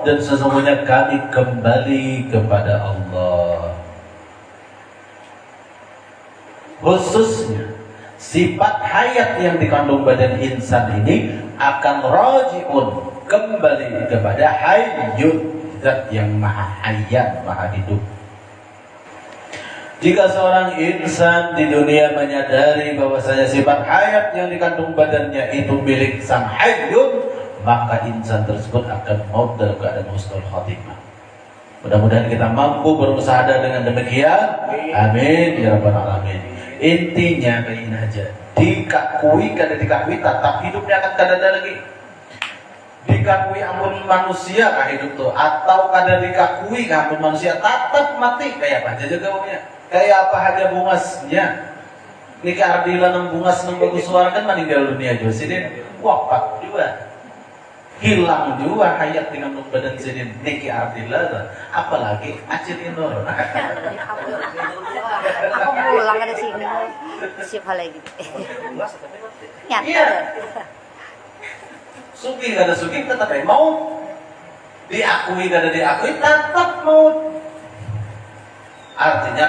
dan sesungguhnya kami kembali kepada Allah. Khususnya sifat hayat yang dikandung badan insan ini akan rajiun, kembali kepada hayyun, zat yang maha hayat, maha hidup. Jika seorang insan di dunia menyadari bahwasanya sifat hayat yang dikandung badannya itu milik sang hayyun, maka insan tersebut akan maut dalam keadaan husnul khotimah. Mudah-mudahan kita mampu berusaha dengan demikian. Amin ya rabbal alamin. Intinya kayak ini aja. Dikakui kada dikakui tetap hidupnya akan kada ada lagi. Dikakui ampun manusia kah hidup tuh, atau kada dikakui ampun manusia tetap mati kayak apa aja jawabnya. Kayak apa aja bungasnya. Niki ardilan nang bungas nang bagus suara kan meninggal dunia juga sih wafat juga. Hilang juga hayat dengan badan sidin niki ardilan, apalagi acirin dulu. Aku pulang dari sini siapa lagi? Nyata. Iya. Suki gak ada suki tetap mau, diakui gak ada diakui tetap mau. Artinya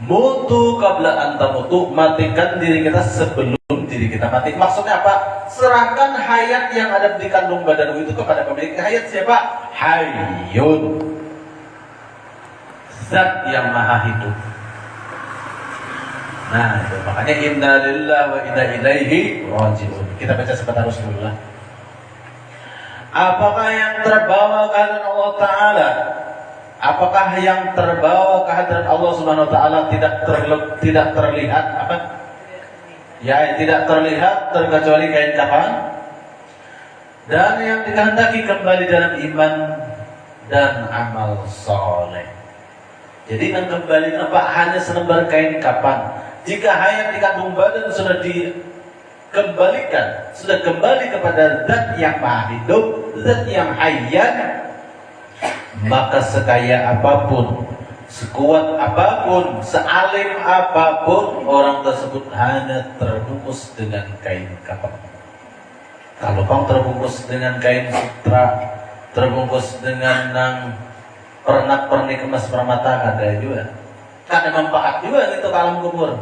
mutu qabla anta mutu, matikan diri kita sebelum diri kita mati. Maksudnya apa? Serahkan hayat yang ada di kandung badanmu itu kepada pemilik hayat. Siapa? Hayyun, zat yang maha hidup. Nah, itu makanya inna lillahi wa inna ilaihi raji'un. Kita baca sebentar Rasulullah. Apakah yang terbawa ke hadirat Allah Ta'ala? Apakah yang terbawa ke hadirat Allah Subhanahu Wa Ta'ala tidak terlihat apa? Ya, tidak terlihat terkecuali kain kafan. Dan yang dikehendaki kembali dalam iman dan amal soleh. Jadi yang kembali apa? Hanya selembar kain kafan. Jika hayat di kandung badan sudah dikembalikan, sudah kembali kepada zat yang maha hidup, zat yang hayat, maka sekaya apapun, sekuat apapun, sealim apapun, orang tersebut hanya terbungkus dengan kain kafan. Kalau kau terbungkus dengan kain sutra, terbungkus dengan pernak-pernik emas permata, ada juga. Kan ada manfaat juga gitu ke alam kubur.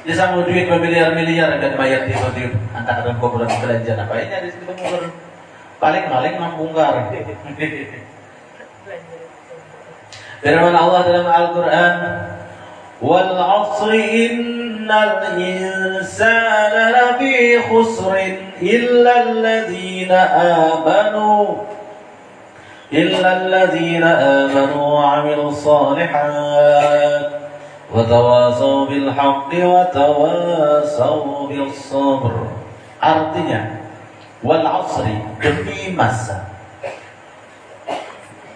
Bisa mau duit bermiliar-miliar dan mayat itu di antara kuburan belanja apa ini ada di kubur. Paling maling membongkar. Firman Allah dalam Al-Qur'an, "Wal 'ashri innal insana lafi khusrin illa alladhina amanu wa 'amilus shalihat wa tawasaw bil haqqi wa tawasaw bis sabr." Artinya wal 'ashri, demi masa.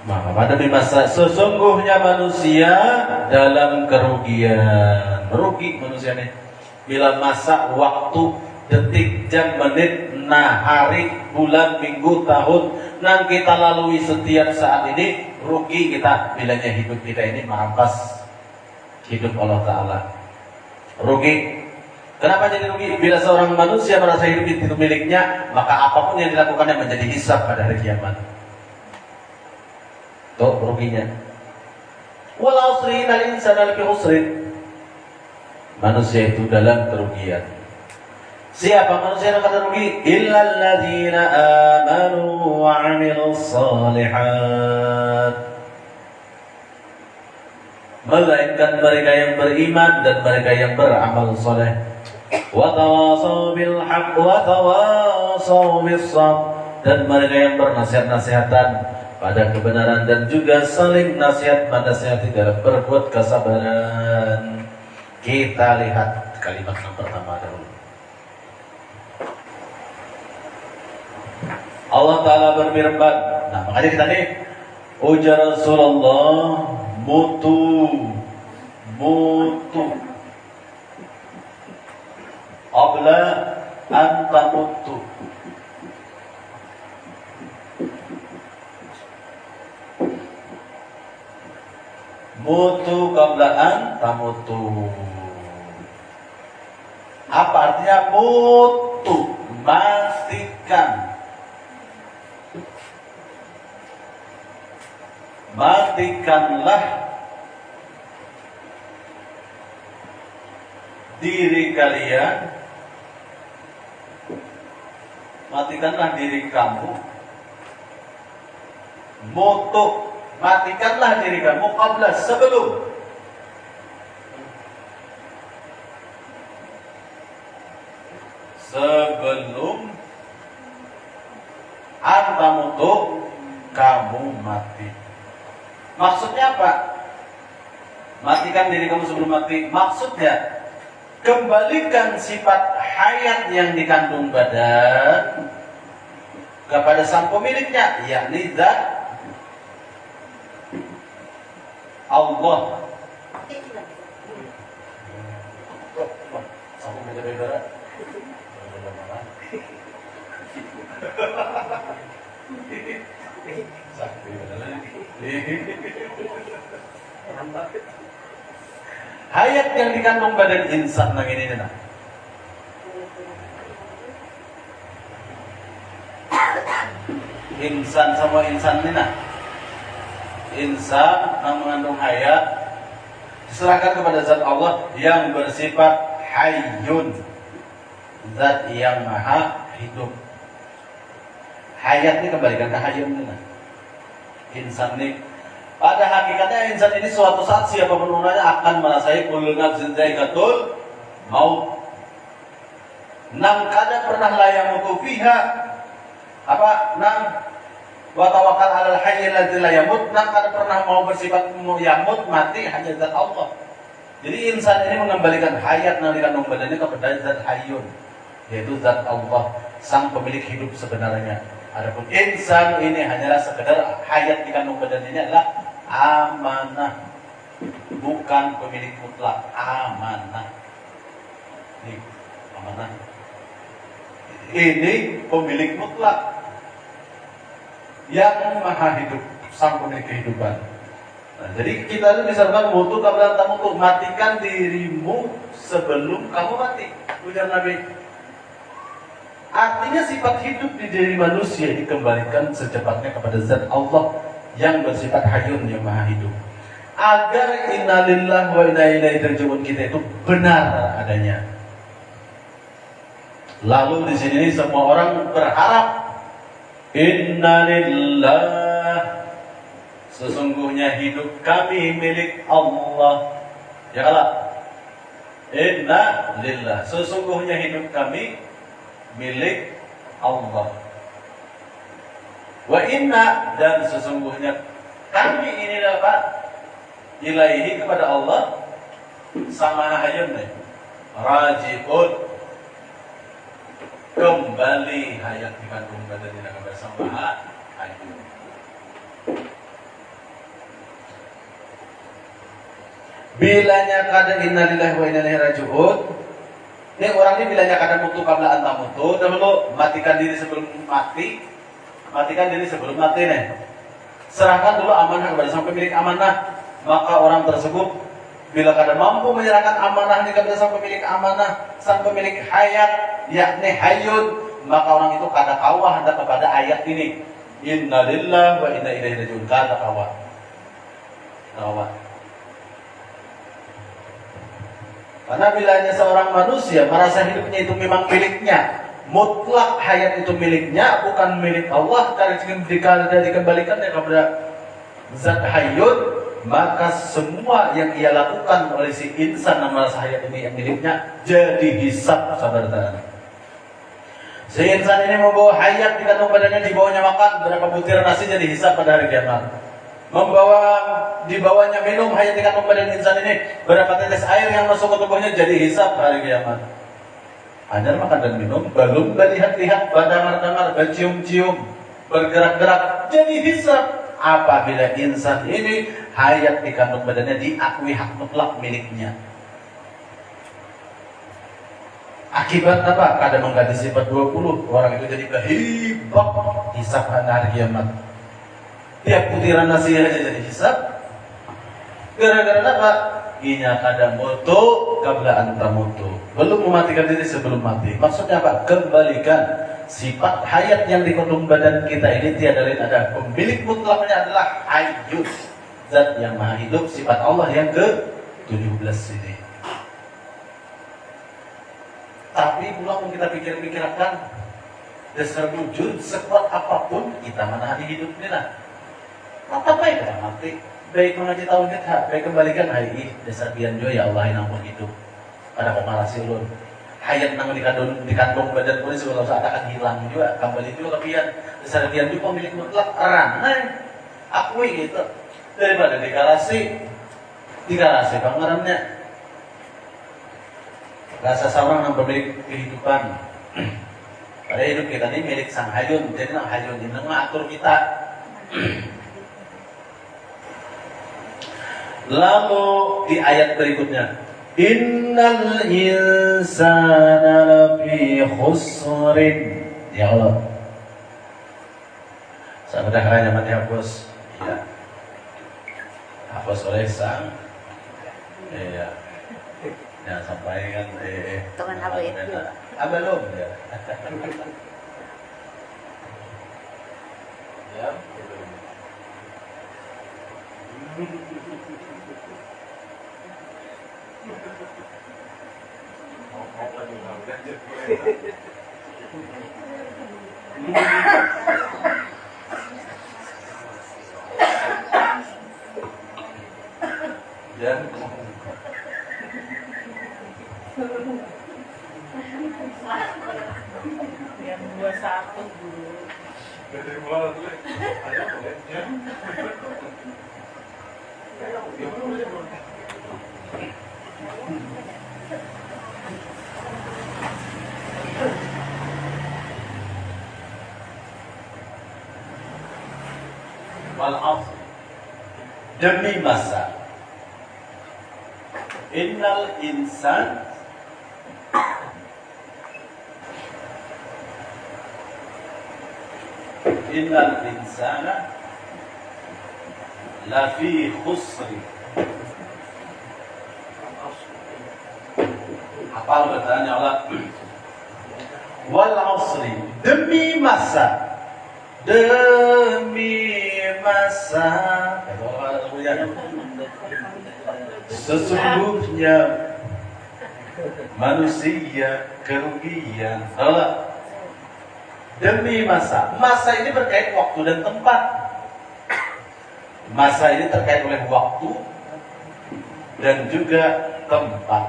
Maka demi masa sesungguhnya manusia dalam kerugian. Merugi manusia nih bila masa, waktu, detik, jam, menit, hari, bulan, minggu, tahun yang kita lalui setiap saat ini, rugi kita bilanya hidup kita ini merampas hidup Allah Ta'ala. Rugi. Kenapa jadi rugi? Bila seorang manusia merasa hidup itu miliknya, maka apapun yang dilakukannya menjadi hisab pada hari kiamat. Tuh ruginya. Wal 'ashri innal insana lafi khusrin. Manusia itu dalam kerugian. Siapa manusia yang akan rugi? Illal ladzina amanu wa 'amilus shalihat. Melainkan mereka yang beriman dan mereka yang beramal saleh. Wa tawasaw bil haqq wa tawasaw bis sabr. Dan mereka yang bernasihat-nasihatan pada kebenaran dan juga saling nasihat-menasihati dalam berbuat kesabaran. Kita lihat kalimat yang pertama dahulu. Allah Ta'ala berfirman. Nah makanya kita nih, ujar Rasulullah, mutu qabla an tamutu. Mutu qabla an tamutu. Apa artinya mutu? Matikan. matikanlah diri kalian, matikanlah diri kamu, matikanlah diri kamu qabla sebelum antamutu kamu mati. Maksudnya apa? Matikan diri kamu sebelum mati. Maksudnya kembalikan sifat hayat yang dikandung badan kepada sang pemiliknya, yakni zat Allah. Hayat yang dikandung badan insan nang ini nah. Insan sama insan ini nah. Insan yang mengandung hayat diserahkan kepada zat Allah yang bersifat hayyun, zat yang maha hidup. Hayat ini kembalikan ke hayyun ini nah. Insan ini pada hakikatnya insan ini suatu saat siapapun orangnya akan merasai kullu nafsin dha'iqatul maut. Nang kada pernah la yamutu fiha apa nang wa tawakkal 'alal hayyil ladzi la yamut, nang kada pernah mau bersifat yamut mati hanya zat Allah. Jadi insan ini mengembalikan hayat nang dikandung badannya kepada zat hayyun, yaitu zat Allah, sang pemilik hidup sebenarnya. Adapun insan ini hanyalah sekedar hayat dikandung badan ini adalah amanah, bukan pemilik mutlak. Amanah. Ini amanah. Ini pemilik mutlak yang maha hidup, sang pemilik kehidupan. Nah, jadi kita itu disarankan mutu qabla tamutu, matikan dirimu sebelum kamu mati. Ujar Nabi. Artinya sifat hidup di diri manusia dikembalikan secepatnya kepada zat Allah yang bersifat hayyun, yang maha hidup, agar innalillahi wa inna ilaihi raji'un kita itu benar adanya. Lalu di sini semua orang berharap innalillah, sesungguhnya hidup kami milik Allah. Ya Allah. Innalillah, sesungguhnya hidup kami milik Allah. Wa inna, dan sesungguhnya kami ini dapat ilaihi kepada Allah sama hayyun raji'un, kembali hayat dikandung badan tidak bersama hayyun. Bilanya kada innalillahi wa inna ilaihi raji'un. Ini orang ini bilanya kada mutu qabla anta mutu, dahulu matikan diri sebelum mati. Matikan diri sebelum mati nih. Serahkan dulu amanah kepada sang pemilik amanah. Maka orang tersebut bila kada mampu menyerahkan amanah ini kepada sang pemilik amanah, sang pemilik hayat, yakni hayyun, maka orang itu kada kawah hendak kepada ayat ini. Innalillahi wa inna ilaihi raji'un, kada kawah. Kawah. Karena bilanya seorang manusia merasa hidupnya itu memang miliknya, mutlak hayat itu miliknya, bukan milik Allah, karena dikembalikan kepada zat hayyun, maka semua yang ia lakukan oleh si insan yang merasa hayat ini yang miliknya jadi hisab, saudara. Si insan ini membawa hayat di kantong badannya, dibawanya makan berapa butir nasi jadi hisab pada hari kiamat. Dibawanya minum hayat di kantong badan insan ini, berapa tetes air yang masuk ke tubuhnya jadi hisab hari kiamat. Hanya makan dan minum, belum melihat-lihat, berdamar-damar, bercium-cium, bergerak-gerak, jadi hisab. Apabila insan ini hayat di kantong badannya diakui hak mutlak miliknya. Akibat apa? Kadang mengganti sifat 20, orang itu jadi berhibak, hisab hari kiamat. Tiap butiran nasi aja jadi hisab. Gara-gara apa? Inya kadang mutu qabla anta mutu, belum mematikan diri sebelum mati. Maksudnya apa? Kembalikan sifat hayat yang dikandung badan kita ini tiada lain ada pemilik mutlaknya adalah hayyun, zat yang maha hidup, sifat Allah yang ke-17 ini. Tapi pula kalau kita pikir-pikirkan, dasar wujud sekuat apapun kita menahan hidup ini lah. Tetap baik kita mati, baik mengaji tauhid, baik kembalikan hari dasar bianjo ya Allah yang ampun hidup. Pada komarasi ulun, hayat nang dikandung badan pun segala saat akan hilang juga, kembali juga ke bian. Dasar bianjo pemilik mutlak ranai, akui gitu. Daripada digarasi pangerannya. Rasa seorang yang pemilik kehidupan. Pada hidup kita ini milik sang hayun. Jadi sang hayun ini mengatur kita. Lalu di ayat berikutnya, innal insana lafi khusrin. Ya Allah. Saya sudah hanya dihapus. Ya. Hapus oleh sang. Ya. Jangan sampai kan Teman apa itu? Belum ya. Ya. Dan yang 21 dulu. wal asr, demi masa. Innal insan innal insana lafi khusri. Apa bertanya Allah? Wal asri, demi masa. Sesungguhnya manusia kerugian. Allah. Demi masa. Masa ini berkait waktu dan tempat. Masa ini terkait oleh waktu dan juga tempat.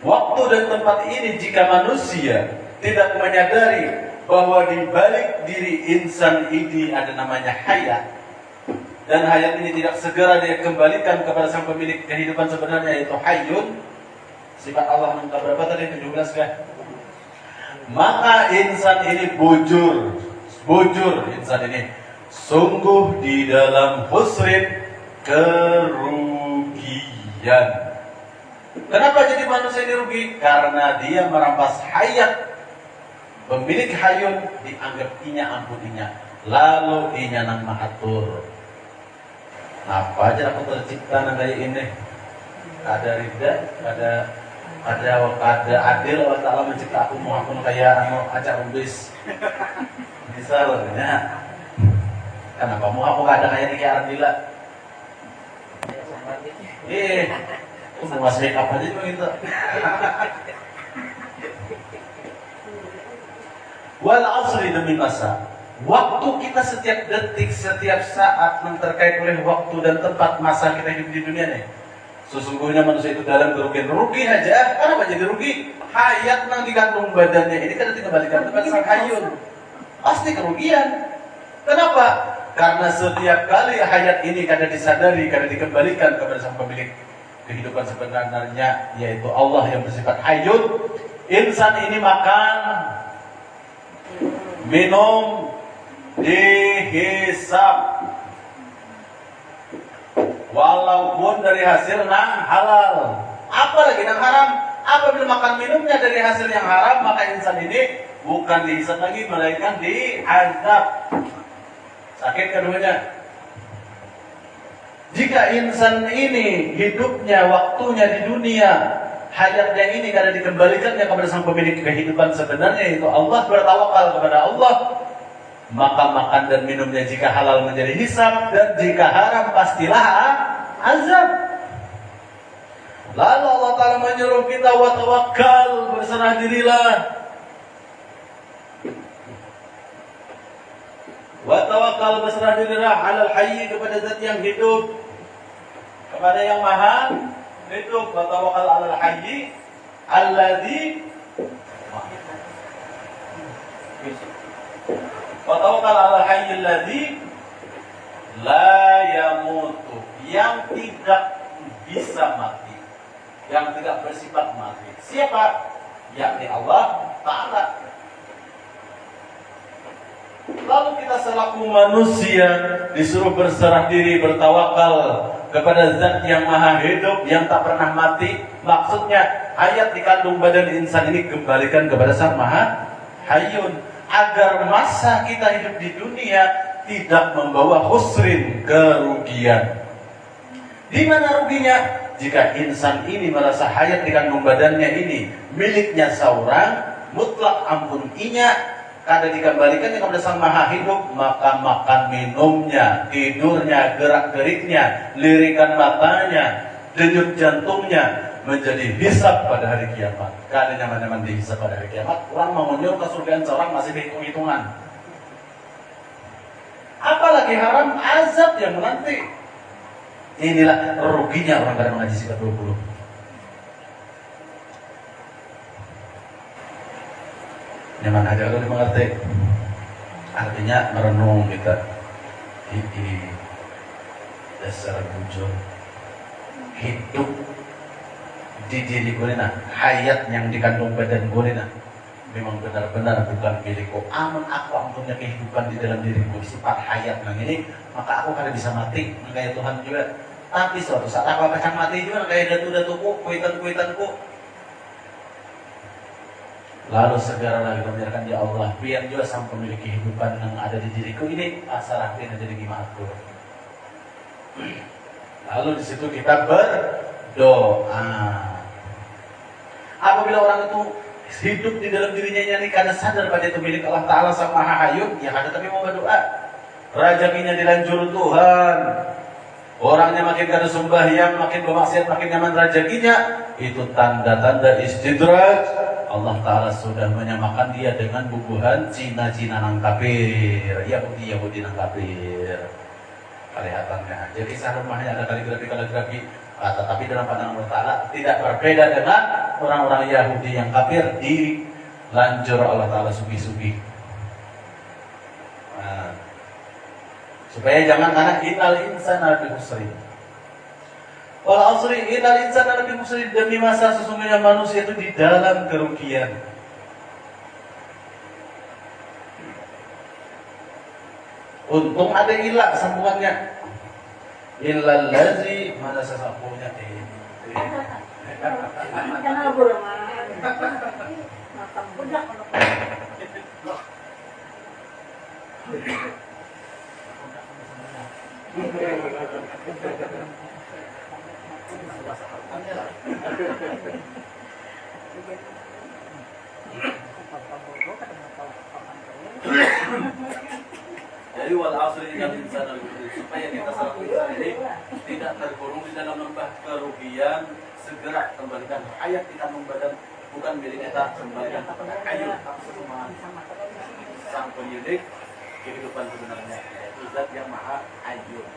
Waktu dan tempat ini jika manusia tidak menyadari bahwa di balik diri insan ini ada namanya hayat, dan hayat ini tidak segera dia kembalikan kepada sang pemilik kehidupan sebenarnya yaitu hayyun, sifat Allah yang berapa tadi 17 kan? Maka insan ini bujur insan ini sungguh di dalam husrin, kerugian. Kenapa jadi manusia ini rugi? Karena dia merampas hayat. Pemilik hayun dianggap inya ampuninya, lalu inya nang mahatur. Apa aja aku tercipta nang kayak ini? Ada ridha, ada adil. Allah Ta'ala mencipta aku mau aku kayak anu acak umbis. Misalnya, kenapa mau aku ada kayak ini Ardila? Aku mau make up aja begitu. Wal asri, demi masa. Waktu kita setiap detik, setiap saat yang terkait oleh waktu dan tempat masa kita hidup di dunia nih. Sesungguhnya manusia itu dalam kerugian. Rugi aja, kenapa jadi rugi? Hayat yang dikandung badannya ini kan dikembalikan kepada sang hayun. Pasti kerugian. Kenapa? Karena setiap kali hayat ini kadang disadari, kadang dikembalikan kepada sang pemilik kehidupan sebenarnya, yaitu Allah yang bersifat hayun. Insan ini makan, minum, dihisab, walaupun dari hasil nang halal. Apalagi nang haram. Apabila makan minumnya dari hasil yang haram, maka insan ini bukan dihisab lagi, melainkan diazab. Sakit keduanya. Jika insan ini hidupnya, waktunya di dunia hayatnya ini karena dikembalikannya kepada sang pemilik kehidupan sebenarnya, yaitu Allah, bertawakal kepada Allah, maka makan dan minumnya jika halal menjadi hisab, dan jika haram pastilah azab. Lalu Allah Ta'ala menyuruh kita wa tawakkal, berserah dirilah. Wa tawakkal, berserah dirilah, alal hayy, kepada zat yang hidup, kepada yang maha hidup. Wa tawakkal alal hayy alladzi wa tawakkal alal hayy alladzi la yamutu, yang tidak bisa mati, yang tidak bersifat mati. Siapa? Yakni Allah Ta'ala. Lalu kita selaku manusia disuruh berserah diri, bertawakal kepada zat yang maha hidup, yang tak pernah mati. Maksudnya hayat di kandung badan insan ini kembalikan kepada sang maha hayyun, agar masa kita hidup di dunia tidak membawa khusrin, kerugian. Di mana ruginya? Jika insan ini merasa hayat di kandung badannya ini miliknya seorang, mutlak ampun inya, kada dikembalikannya kepada sang maha hidup, maka makan minumnya, tidurnya, gerak-geriknya, lirikan matanya, denyut jantungnya menjadi hisab pada hari kiamat. Kada nyaman-nyaman dihisab pada hari kiamat. Orang mengunyur kesurgaan seorang masih hitung-hitungan. Apalagi haram, azab yang menanti. Inilah ruginya orang kadang mengaji sifat 20. Nyaman aja kalau dimengerti. Artinya merenung kita. Ini dasar bujur hidup di diri gue nah, hayat yang dikandung badan gue nah, memang benar-benar bukan milikku. Amun aku ampunnya kehidupan di dalam diriku, sifat hayat nang ini, maka aku kada bisa mati, kayak Tuhan juga. Tapi suatu saat aku akan mati juga, kayak datu-datuku, kuitan-kuitanku. Lalu segera lagi membiarkan, ya Allah, biar juga sang pemilik kehidupan yang ada di diriku ini asarahin jadi gimana aku. Lalu di situ kita berdoa. Apabila orang itu hidup di dalam dirinya ini karena sadar pada itu milik Allah Ta'ala sang Maha Hayyun, ya ada tapi mau berdoa. Rezekinya dilanjur Tuhan. Orangnya makin kada sembahyang, makin bermaksiat, makin nyaman rezekinya. Itu tanda-tanda istidraj. Allah Ta'ala sudah menyamakan dia dengan bubuhan Cina-Cina nang kafir, Yahudi nang kafir. Kelihatannya. Jadi kisah rumahnya ada kaligrafi, tetapi dalam pandangan Allah Ta'ala tidak berbeda dengan orang-orang Yahudi yang kafir dilanjur Allah Ta'ala sugi-sugi. Nah, supaya jangan karena innal insana lafi khusrin. Wal asri innal insana lafi khusrin, demi masa sesungguhnya manusia itu di dalam kerugian. Untung ada ilah sambungannya. Illal ladzi, mana sesampunya Jangan burung. Makan budak. Jadi wal asri innal insana lafi khusrin, supaya kita selalu ini tidak tergurung di dalam lembah kerugian, segera kembalikan hayat di kandung badan, bukan milik kita, kembalikan kepada Hayyun sang pemilik kehidupan sebenarnya, yaitu Zat yang Maha Hayyun.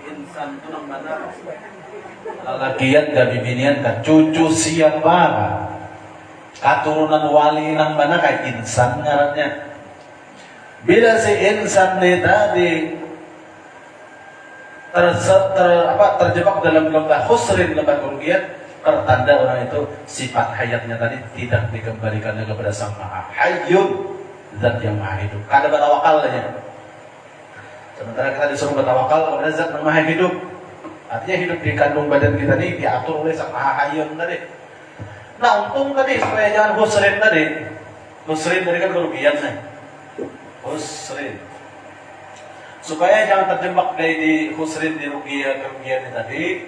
Insan itu nang mana? Lalakian dan bibinian kan cucu siapa? Katurunan wali nang mana kayak insan ngarannya. Bila si insan ini tadi terjebak dalam lembah khusrin, lembah kerugian, pertanda orang itu sifat hayatnya tadi tidak dikembalikannya kepada sang Maha Hayyun, Zat yang Maha Hidup. Kada bertawakalnya. Sementara kita disuruh bertawakal kepada Zat yang Maha Hidup, Artinya hidup di kandung badan kita ini diatur oleh sang Maha Hayyun tadi. Nah untung tadi supaya jangan husrin tadi. Husrin tadi kan kerugian nih. Husrin. Supaya jangan terjebak di husrin di kerugian tadi.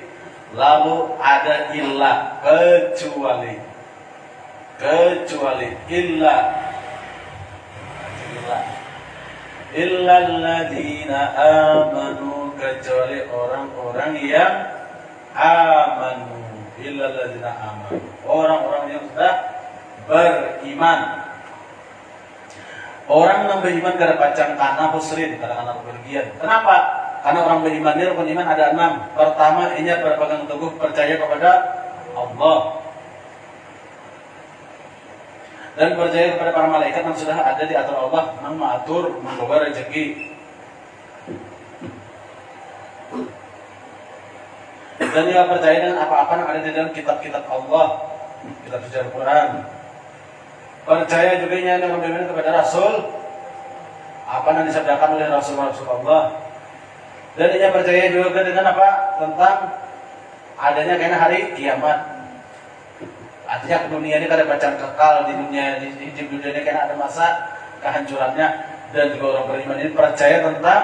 Lalu ada illa kecuali illa illalladzina amanu, kecuali orang-orang yang amanu, illalladzina amanu, orang-orang yang sudah beriman. Orang yang beriman kada pacang kana husrin, kada kana kerugian. Kenapa? Karena orang beriman ini rukun iman ada 6. Pertama, ia berpegang teguh percaya kepada Allah dan percaya kepada para malaikat yang sudah ada di atur Allah yang mengatur membawa rezeki. Dan ia percaya dengan apa-apa yang ada di dalam kitab-kitab Allah, kitab suci Al-Quran. Percaya juga ia dengan beriman kepada Rasul, apa yang disabdakan oleh Rasul-Rasul Allah. Dan ia percaya juga dengan apa? Tentang adanya kena hari kiamat. Artinya dunia ini kada bacaan kekal, di dunia ini kena ada masa kehancurannya. Dan juga orang beriman ini percaya tentang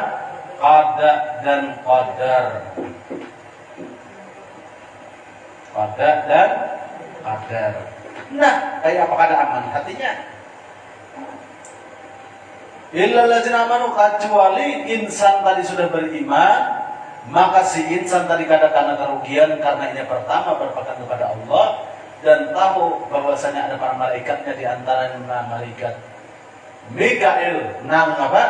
qada dan qadar. Qada dan qadar. Nah, kayak apa kada aman hatinya? Illalladzina amanu, kecuali insan tadi sudah beriman, maka si insan tadi kada-kada kerugian karena ini pertama berpegang kepada Allah dan tahu bahwasanya ada para malaikatnya di antara malaikat Mikail nang apa?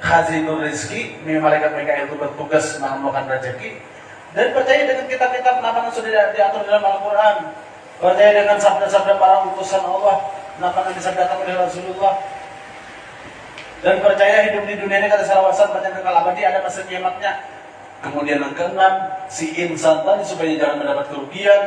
Khazinur rizki, malaikat Mikail itu bertugas mengamalkan rezeki, dan percaya dengan kitab-kitab yang sudah diatur dalam Al-Quran, percaya dengan sabda-sabda para utusan Allah yang disabdakan oleh Rasulullah, dan percaya hidup di dunia ini kata salawasan pada kekal abadi, ada masa kiamatnya. Kemudian yang keenam, si insan tadi supaya jangan mendapat kerugian,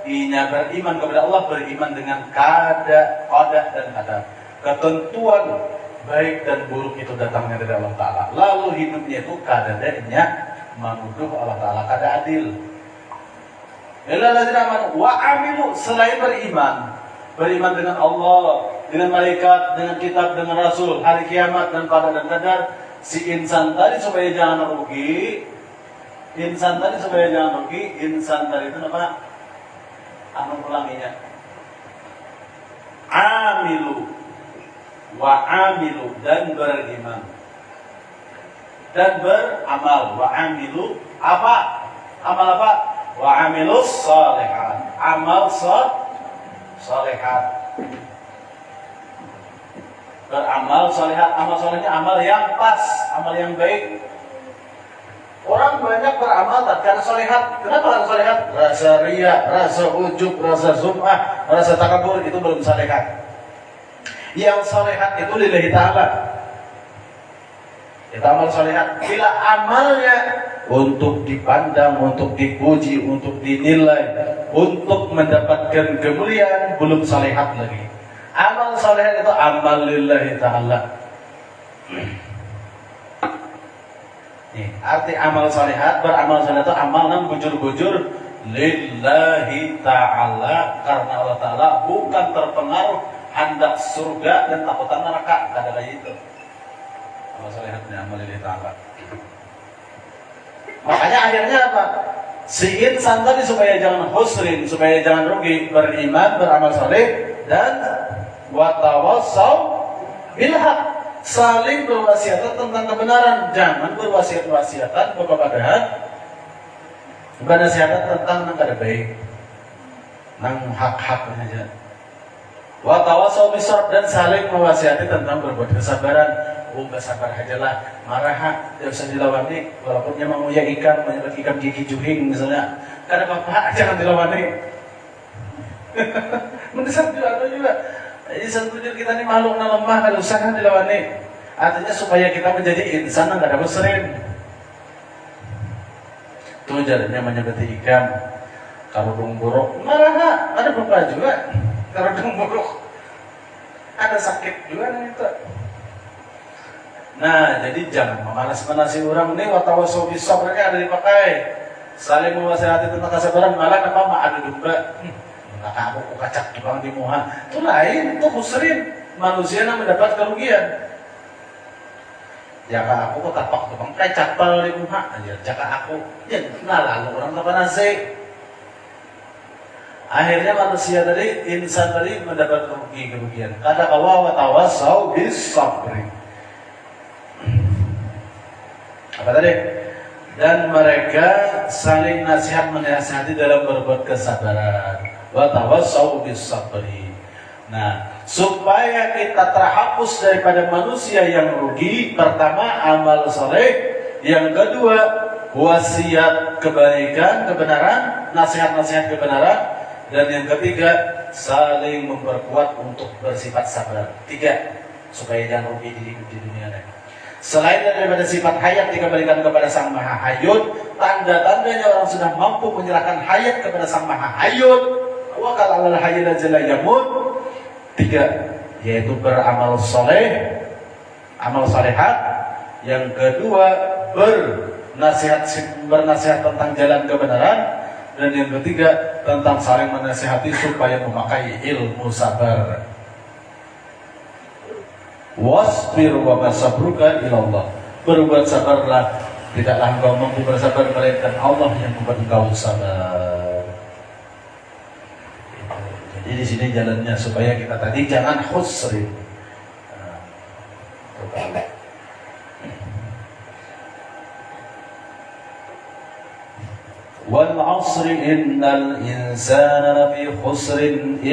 ia beriman kepada Allah, beriman dengan qada dan qadar. Ketentuan baik dan buruk itu datangnya dari Allah Ta'ala. Lalu hidupnya itu kadadanya menuduh Allah Ta'ala kada adil. Illalladzina amanu wa amilu, selain beriman dengan Allah, dengan malaikat, dengan kitab, dengan Rasul, hari kiamat dan qada dan qadar, si insan tadi supaya jangan rugi. Insan tadi itu apa? Ulanginya. Amilu wa amilu, dan beriman dan beramal. Wa amilu apa? Amal apa? Wa amilus shalihat, amal shalihat. Beramal shalihat, amal shalihatnya amal yang pas, amal yang baik. Orang banyak beramal tak karena shalihat. Kenapa harus shalihat? Rasa riya, rasa ujub, rasa sum'ah, rasa takabur, itu belum shalihat. Yang shalihat itu lillahi ta'ala. Itu amal shalihat. Bila amalnya untuk dipandang, untuk dipuji, untuk dinilai, untuk mendapatkan kemuliaan, belum shalihat lagi. Amal shalihat itu amal lillahi ta'ala. Nih, arti amal shalihat, beramal shalihat itu amal yang bujur-bujur lillahi ta'ala, karena Allah Ta'ala, bukan terpengaruh hendak surga dan takutan neraka. Kada kayak itu amal shalihatnya, amal lillahi ta'ala. Makanya akhirnya apa? Si insan tadi supaya jangan husrin, supaya jangan rugi, beriman, beramal saleh, dan watawassaw bil haq, saling berwasiat tentang kebenaran. Jangan berwasiat-wasiatan bukan nasihat tentang yang kada baik, nang hak-hak saja. Watawassaw bis sabr, dan saling mewasiati tentang berbuat kesabaran. Gak sabar aja lah, marah tidak usah dilawani, walaupun dia mau ya ikan, menyebut ikan gigi juhing misalnya, kada apa-apa, jangan dilawani. Mendesak juga. Jadi sebetulnya kita ini makhluk yang lemah, kada usah dilawani. Artinya supaya kita menjadi insan yang kada besrin. Itu jalannya menyebut ikan, karudung buruk, marah, ada apa juga, karudung buruk, ada sakit juga nih itu. Nah, jadi jangan memanas-manasi orang ini watawasau bisabr mereka ada dipakai. Saling menasihati tentang kesabaran malah nama adu domba. Maka aku kacak tukang dimuhan. Itu lain, itu muslim. Manusia yang mendapat kerugian. Jaka aku ketapak tukang kacak pal dimuhan. Jaka aku, ya nah lalu orang apa nasi. Akhirnya manusia tadi, insan tadi mendapat kerugian. Kata Allah watawasau bisabri. Apa tadi? Dan mereka saling nasihat menasihati dalam berbuat kesabaran. Wa tawassau bis sabri. Nah, supaya kita terhapus daripada manusia yang rugi, pertama amal soleh, yang kedua wasiat kebaikan, kebenaran, nasihat-nasihat kebenaran, dan yang ketiga saling memperkuat untuk bersifat sabar. 3, supaya jangan rugi di dunia ini. Selain daripada sifat hayat dikembalikan kepada Sang Maha Hayut, tanda-tandanya orang sudah mampu menyerahkan hayat kepada Sang Maha Hayut. Wa qala al hayy la yamut. 3, yaitu beramal soleh, amal salehat. Yang kedua bernasihat tentang jalan kebenaran. Dan yang ketiga tentang saling menasihati supaya memakai ilmu sabar. Wasbir wa masabruka ilallah. Berbuat sabarlah, tidaklah engkau mampu bersabar melainkan Allah yang membuat engkau sabar. Jadi di sini jalannya supaya kita tadi jangan khusrin. Wal 'asri innal insana lafi khusrin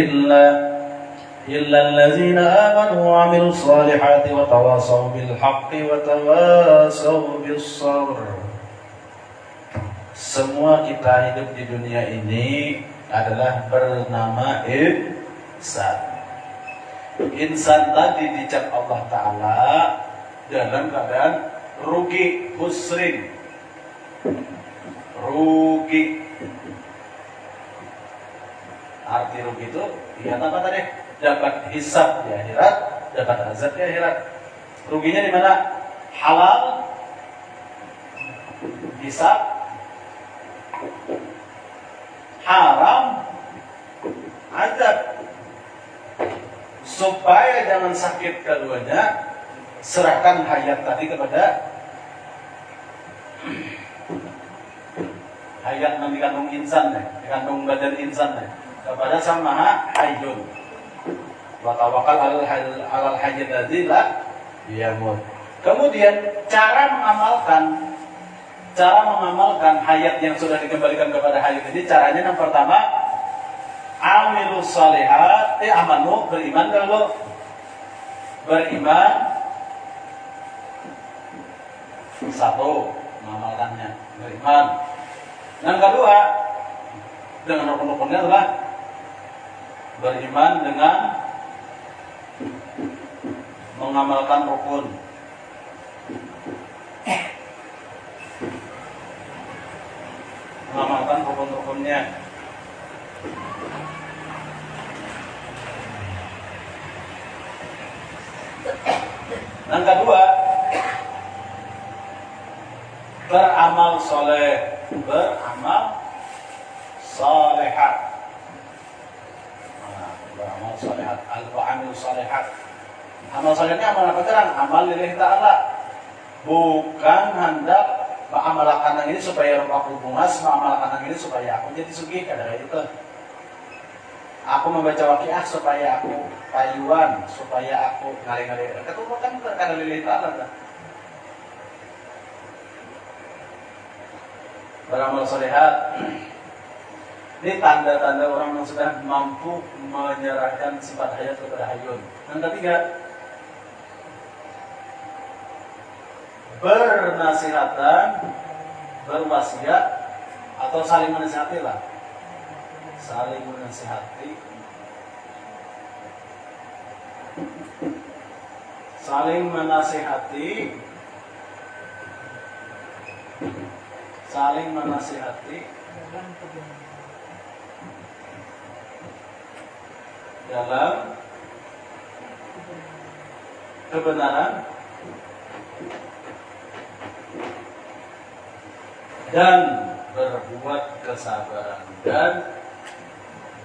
إلا الذين آمنوا وعملوا الصالحات وتواصوا بالحق وتواصوا بالصبر. Semua kita hidup di dunia ini adalah bernama insan. Insan tadi dicap Allah Ta'ala dalam keadaan rugi, khusrin. Rugi. Arti rugi itu lihat apa tadi? Dapat hisab di akhirat, dapat azab di akhirat. Ruginya di mana? Halal, hisab, haram, azab. Supaya jangan sakit keduanya, serahkan hayat tadi kepada hayat yang dikandung insan, dikandung badan insan, kepada Sang Maha Hayyun. Wa tawakkal alal hayyil ladzi la yamut. Kemudian cara mengamalkan hayat yang sudah dikembalikan kepada hayat ini, caranya yang pertama amilus shalihat, amanu, beriman kalau beriman. Satu, mengamalkannya, beriman. Yang kedua, dengan rukun-rukunnya adalah beriman dengan mengamalkan rukun. Mengamalkan rukun-rukunnya. Yang kedua, beramal soleh, beramal solehat. Beramal solehat, al-amil solehat. Amal solehnya amal apa terang? Amal lillahi ta'ala. Bukan hendak mengamalkan yang ini supaya aku bungas, mengamalkan yang ini supaya aku jadi sugih. Kadang itu aku membaca waqiah supaya aku payuan, supaya aku ngali-ngali. Ketemu kan karena lillahi ta'ala. Beramal solehat. Ini tanda-tanda orang yang sudah mampu menyerahkan sifat hayat kepada Hayyun. Yang ketiga, bernasihatan, berwasiat, atau saling menasihati lah. Saling menasihati, saling menasihati, saling menasihati dalam kebenaran dan berbuat kesabaran dan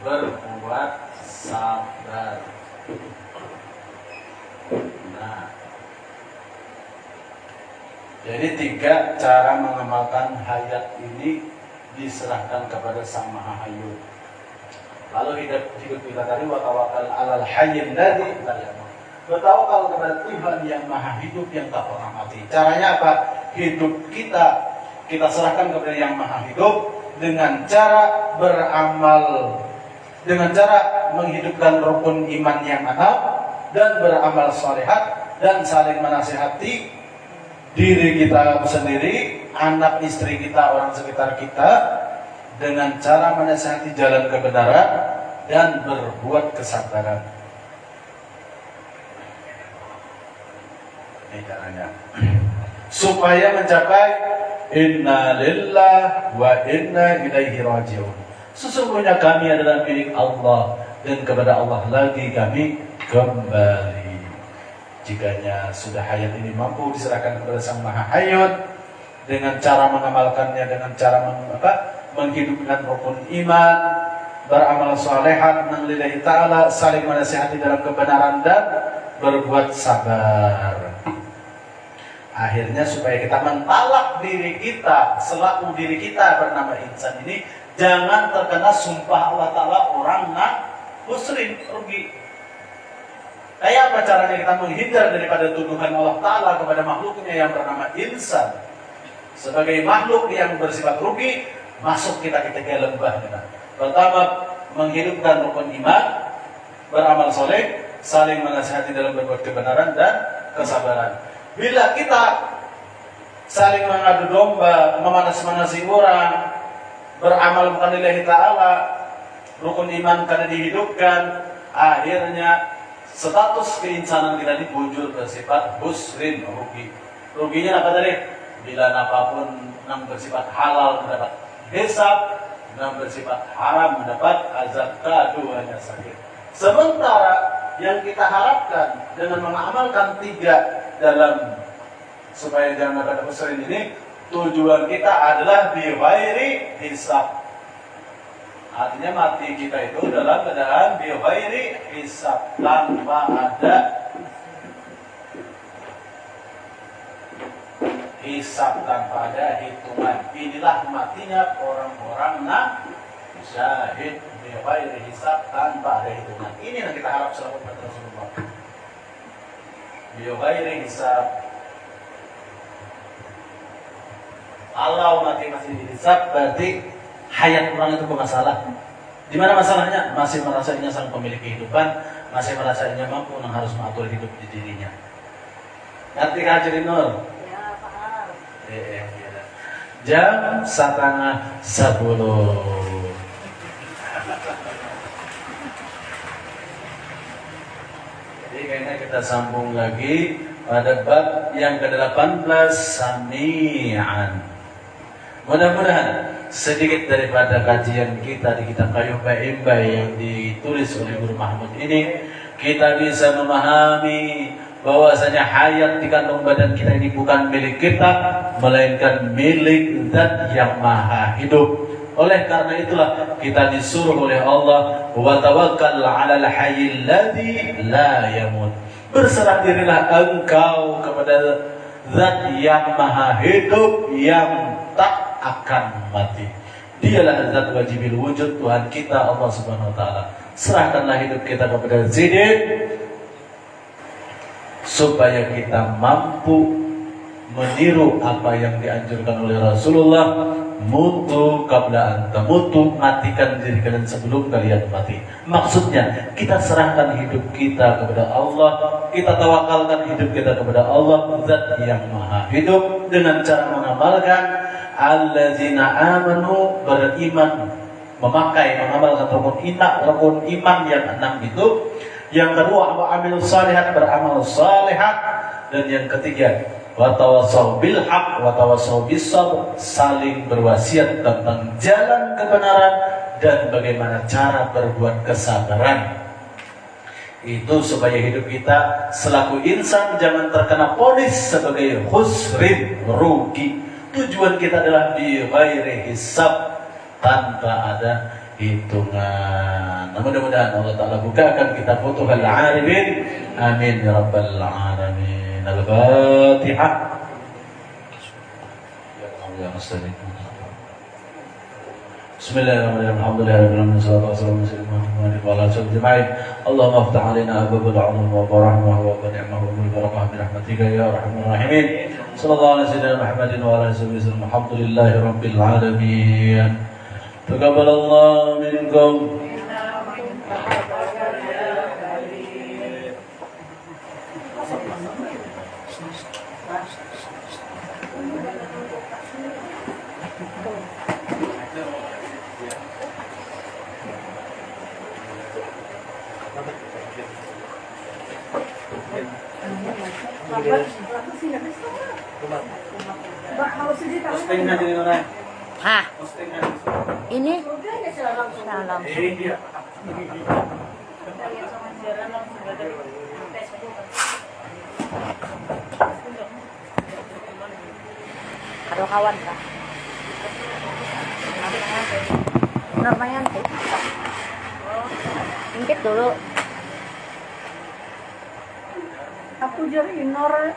berbuat sabar. Nah, jadi 3 cara mengamalkan hayat ini diserahkan kepada Sang Maha Hayyul. Lalu hidup kita tadi watawakal alal hayyil ladzi la yamut. Bertawakal kepada Tuhan yang Maha Hidup yang tak pernah mati. Caranya apa? Hidup kita serahkan kepada yang Maha Hidup dengan cara beramal, dengan cara menghidupkan rukun iman yang 6 dan beramal shalihat dan saling menasihati diri kita sendiri, anak istri kita, orang sekitar kita dengan cara menasihati jalan kebenaran dan berbuat kesabaran. Ini caranya supaya mencapai inna lillah wa inna ilaihi raji'un. Sesungguhnya kami adalah milik Allah dan kepada Allah lagi kami kembali. Jikanya sudah hayat ini mampu diserahkan kepada Sang Maha Hayyul dengan cara mengamalkannya, dengan cara menghidupkan rukun iman, beramal shalihat lillahi ta'ala, saling menasihati dalam kebenaran dan berbuat sabar. Akhirnya supaya kita mentalak diri kita selaku diri kita bernama insan ini jangan terkena sumpah Allah Ta'ala orang muslim rugi. Kayak apa caranya kita menghindar daripada tuduhan Allah Ta'ala kepada makhluknya yang bernama insan sebagai makhluk yang bersifat rugi? Masuk kita ke 3 lembah kita. Pertama, menghidupkan rukun iman, beramal soleh, saling menasihati dalam berbuat kebenaran dan kesabaran. Bila kita saling mengadu domba, memanas-manasi orang, beramal bukan lillahi ta'ala, rukun iman karena dihidupkan, akhirnya status keinsanan kita ini muncul bersifat husrin, rugi. Ruginya apa tadi? Bila apapun yang bersifat halal mendapat hisab, yang bersifat haram mendapat azab, keduanya sakit. Sementara yang kita harapkan dengan mengamalkan 3 dalam supaya jangan dapat husrin ini, tujuan kita adalah bighairi hisab. Artinya mati kita itu dalam keadaan bighairi hisab, tanpa ada hisab, tanpa ada hitungan. Inilah matinya orang-orang syahid bighairi hisab, tanpa ada hitungan. Ini yang kita harap selalu pada Rasulullah. Bighairi hisab. Kalau mati masih dihisab berarti hayat orang itu bermasalah. Di mana masalahnya? Masih merasa ia sang pemilik kehidupan, masih merasa ia mampu yang harus mengatur hidup di dirinya. Nanti hadirin Nur. Ya, paham. Jam 9:30. Jadi kayaknya kita sambung lagi pada bab yang ke-18, sami'an. Mudah-mudahan sedikit daripada kajian kita di kitab Qayyum Ba'imbai yang ditulis oleh Guru Mahmud ini, kita bisa memahami bahwasanya hayat di kantong badan kita ini bukan milik kita, melainkan milik Zat yang Maha Hidup. Oleh karena itulah kita disuruh oleh Allah, wa tawakkal 'alal hayyil ladzi la yamut. Berserah dirilah engkau kepada Zat yang Maha Hidup yang tak akan mati. Dialah Zat wajibil wujud, Tuhan kita Allah Subhanahu wa taala. Serahkanlah hidup kita kepada Zidin supaya kita mampu meniru apa yang dianjurkan oleh Rasulullah, mutu qabla an tamutu, matikan diri kalian sebelum kalian mati. Maksudnya kita serahkan hidup kita kepada Allah, kita tawakalkan hidup kita kepada Allah, Zat yang Maha Hidup, dengan cara mengamalkan allazina amanu, beriman, mengamalkan rukun iman yang 6 itu. Yang kedua, wa amil shalihat, beramal shalihat. Dan yang ketiga, wa tawassaw bil haq wa tawassaw bis sabr, saling berwasiat tentang jalan kebenaran dan bagaimana cara berbuat kesabaran. Itu supaya hidup kita selaku insan jangan terkena ponis sebagai khusrin, rugi. Tujuan kita adalah bi ghairi hisab, tanpa ada hitungan. Nah, mudah-mudahan Allah Ta'ala bukakan kita futuhal arifin. Amin ya rabbal alamin. Al-Fatihah. Ya Allah ya Mustaqim. Bismillahirrahmanirrahim. Alhamdulillahirabbil alamin. Wassalatu wassalamu ala sayyidina Muhammadin wa ala alihi ajma'in. Allahumma aftah 'alaina abwaabal 'ulum wa barahmah wa ni'mah wa barakah bi rahmatika ya arhamar rahimin. Sallallahu alaihi wasallam Muhammadin wa ala alihi wasallam. Alhamdulillahirabbil alamin. Taqabbalallahu minkum. Hah? Ini? Salam. Kado kawan kah? Benar nanti. Ingkit dulu. Aku jadi inor